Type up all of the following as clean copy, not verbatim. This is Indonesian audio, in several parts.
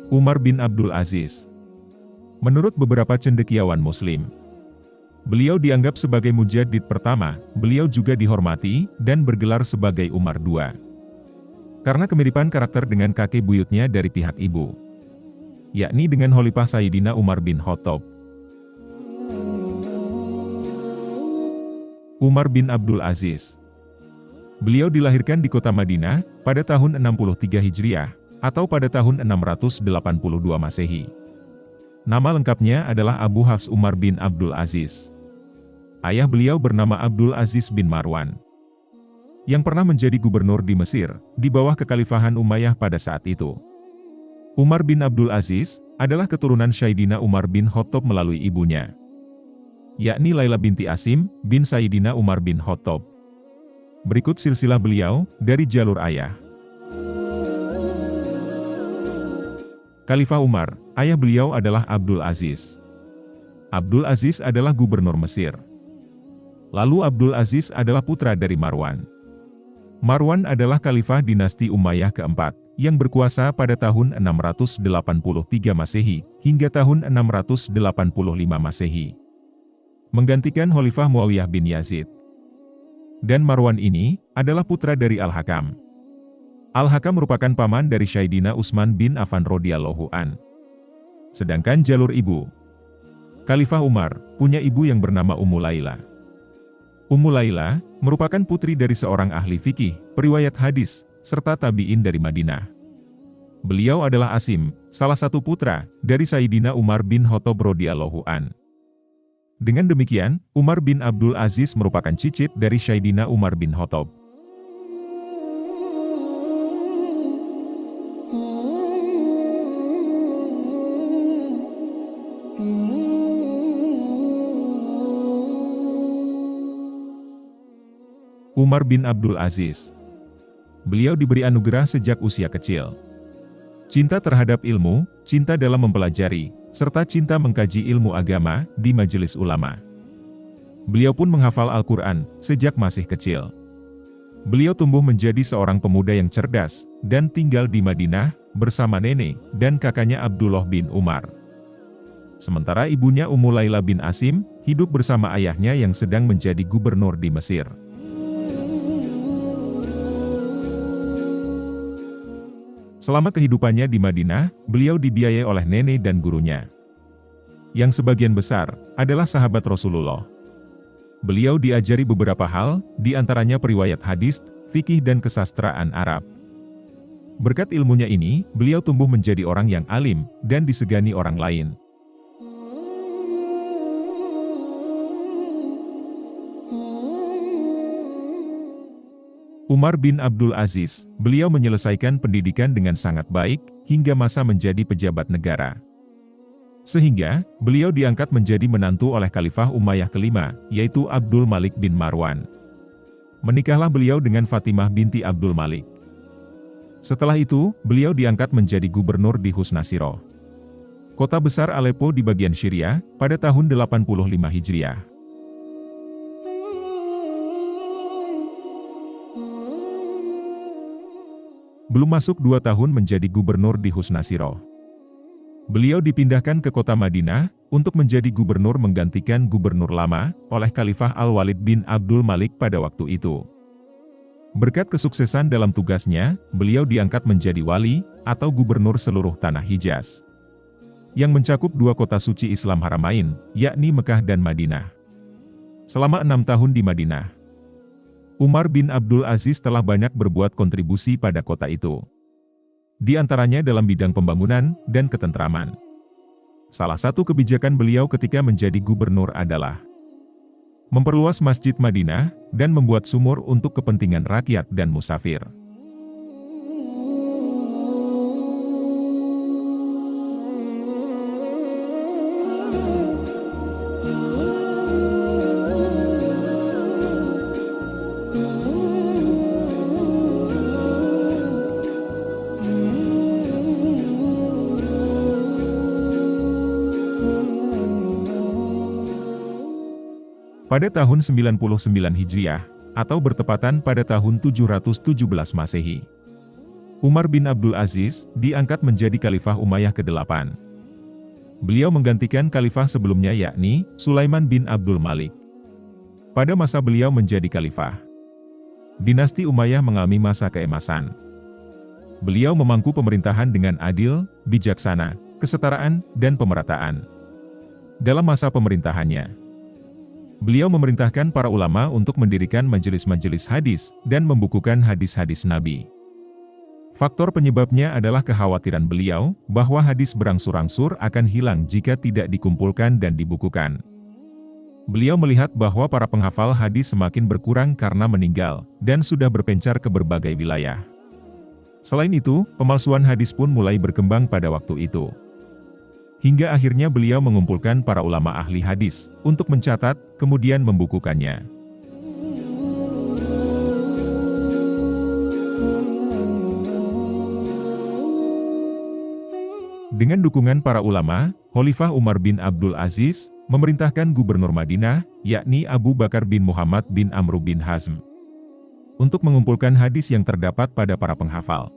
Umar bin Abdul Aziz. Menurut beberapa cendekiawan Muslim, beliau dianggap sebagai mujaddid pertama. Beliau juga dihormati dan bergelar sebagai Umar II karena kemiripan karakter dengan kakek buyutnya dari pihak ibu, yakni dengan Khalifah Sayyidina Umar bin Khattab. Umar bin Abdul Aziz. Beliau dilahirkan di kota Madinah pada tahun 63 Hijriah atau pada tahun 682 Masehi. Nama lengkapnya adalah Abu Hafs Umar bin Abdul Aziz. Ayah beliau bernama Abdul Aziz bin Marwan, yang pernah menjadi gubernur di Mesir, di bawah kekhalifahan Umayyah pada saat itu. Umar bin Abdul Aziz adalah keturunan Sayyidina Umar bin Khattab melalui ibunya, yakni Laila binti Asim bin Sayyidina Umar bin Khattab. Berikut silsilah beliau dari jalur ayah. Khalifah Umar, ayah beliau adalah Abdul Aziz. Abdul Aziz adalah gubernur Mesir. Lalu Abdul Aziz adalah putra dari Marwan. Marwan adalah khalifah dinasti Umayyah keempat, yang berkuasa pada tahun 683 Masehi, hingga tahun 685 Masehi. Menggantikan Khalifah Muawiyah bin Yazid. Dan Marwan ini adalah putra dari Al-Hakam. Al-Hakam merupakan paman dari Sayyidina Utsman bin Affan radhiyallahu an. Sedangkan jalur ibu, Khalifah Umar punya ibu yang bernama Ummu Laila. Ummu Laila merupakan putri dari seorang ahli fikih, periwayat hadis, serta tabi'in dari Madinah. Beliau adalah Asim, salah satu putra dari Sayyidina Umar bin Khattab radhiyallahu an. Dengan demikian, Umar bin Abdul Aziz merupakan cicit dari Sayyidina Umar bin Khattab. Umar bin Abdul Aziz. Beliau diberi anugerah sejak usia kecil. Cinta terhadap ilmu, cinta dalam mempelajari, serta cinta mengkaji ilmu agama di majelis ulama. Beliau pun menghafal Al-Quran sejak masih kecil. Beliau tumbuh menjadi seorang pemuda yang cerdas, dan tinggal di Madinah bersama nenek dan kakaknya Abdullah bin Umar. Sementara ibunya Ummu Laila bin Asim hidup bersama ayahnya yang sedang menjadi gubernur di Mesir. Selama kehidupannya di Madinah, beliau dibiayai oleh nenek dan gurunya, yang sebagian besar adalah sahabat Rasulullah. Beliau diajari beberapa hal, di antaranya periwayat hadis, fikih dan kesastraan Arab. Berkat ilmunya ini, beliau tumbuh menjadi orang yang alim dan disegani orang lain. Umar bin Abdul Aziz, beliau menyelesaikan pendidikan dengan sangat baik, hingga masa menjadi pejabat negara. Sehingga, beliau diangkat menjadi menantu oleh Khalifah Umayyah kelima, yaitu Abdul Malik bin Marwan. Menikahlah beliau dengan Fatimah binti Abdul Malik. Setelah itu, beliau diangkat menjadi gubernur di Husnasiro, kota besar Aleppo di bagian Syria, pada tahun 85 Hijriah. Belum masuk 2 tahun menjadi gubernur di Husnasiro, beliau dipindahkan ke kota Madinah, untuk menjadi gubernur menggantikan gubernur lama, oleh Khalifah Al-Walid bin Abdul Malik pada waktu itu. Berkat kesuksesan dalam tugasnya, beliau diangkat menjadi wali, atau gubernur seluruh tanah Hijaz, yang mencakup 2 kota suci Islam Haramain, yakni Mekah dan Madinah. Selama 6 tahun di Madinah, Umar bin Abdul Aziz telah banyak berbuat kontribusi pada kota itu, di antaranya dalam bidang pembangunan dan ketentraman. Salah satu kebijakan beliau ketika menjadi gubernur adalah memperluas Masjid Madinah dan membuat sumur untuk kepentingan rakyat dan musafir. Pada tahun 99 Hijriah, atau bertepatan pada tahun 717 Masehi, Umar bin Abdul Aziz diangkat menjadi Khalifah Umayyah ke-8. Beliau menggantikan khalifah sebelumnya yakni Sulaiman bin Abdul Malik. Pada masa beliau menjadi khalifah, dinasti Umayyah mengalami masa keemasan. Beliau memangku pemerintahan dengan adil, bijaksana, kesetaraan, dan pemerataan. Dalam masa pemerintahannya, beliau memerintahkan para ulama untuk mendirikan majelis-majelis hadis dan membukukan hadis-hadis Nabi. Faktor penyebabnya adalah kekhawatiran beliau bahwa hadis berangsur-angsur akan hilang jika tidak dikumpulkan dan dibukukan. Beliau melihat bahwa para penghafal hadis semakin berkurang karena meninggal dan sudah berpencar ke berbagai wilayah. Selain itu, pemalsuan hadis pun mulai berkembang pada waktu itu. Hingga akhirnya beliau mengumpulkan para ulama ahli hadis untuk mencatat, kemudian membukukannya. Dengan dukungan para ulama, Khalifah Umar bin Abdul Aziz memerintahkan Gubernur Madinah, yakni Abu Bakar bin Muhammad bin Amr bin Hazm, untuk mengumpulkan hadis yang terdapat pada para penghafal.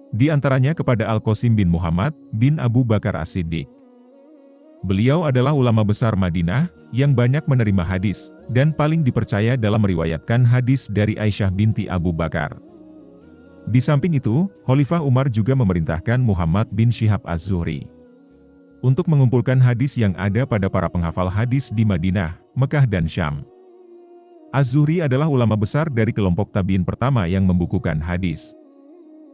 Di antaranya kepada Al-Qasim bin Muhammad bin Abu Bakar As-Siddiq. Beliau adalah ulama besar Madinah yang banyak menerima hadis dan paling dipercaya dalam meriwayatkan hadis dari Aisyah binti Abu Bakar. Di samping itu, Khalifah Umar juga memerintahkan Muhammad bin Syihab Az-Zuhri untuk mengumpulkan hadis yang ada pada para penghafal hadis di Madinah, Mekah dan Syam. Az-Zuhri adalah ulama besar dari kelompok tabi'in pertama yang membukukan hadis.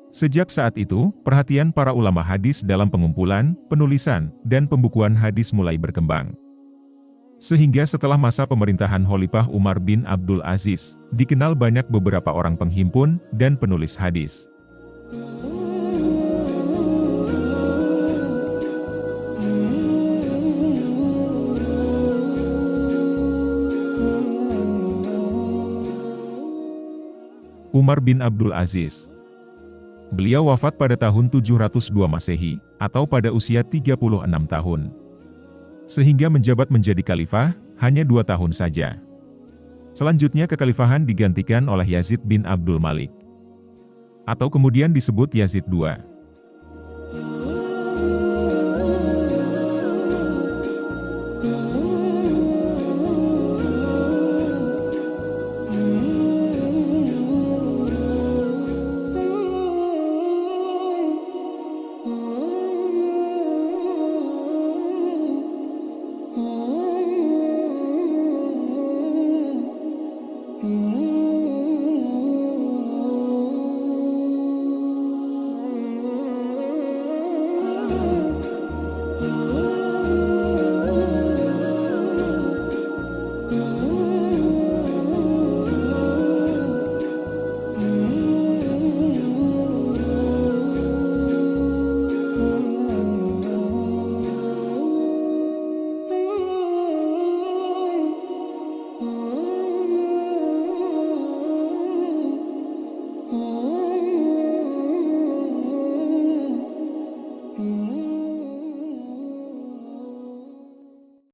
Sejak saat itu, perhatian para ulama hadis dalam pengumpulan, penulisan, dan pembukuan hadis mulai berkembang. Sehingga setelah masa pemerintahan Khalifah Umar bin Abdul Aziz, dikenal banyak beberapa orang penghimpun dan penulis hadis. Umar bin Abdul Aziz. Beliau wafat pada tahun 702 Masehi, atau pada usia 36 tahun. Sehingga menjabat menjadi khalifah, hanya 2 tahun saja. Selanjutnya kekhalifahan digantikan oleh Yazid bin Abdul Malik, atau kemudian disebut Yazid II.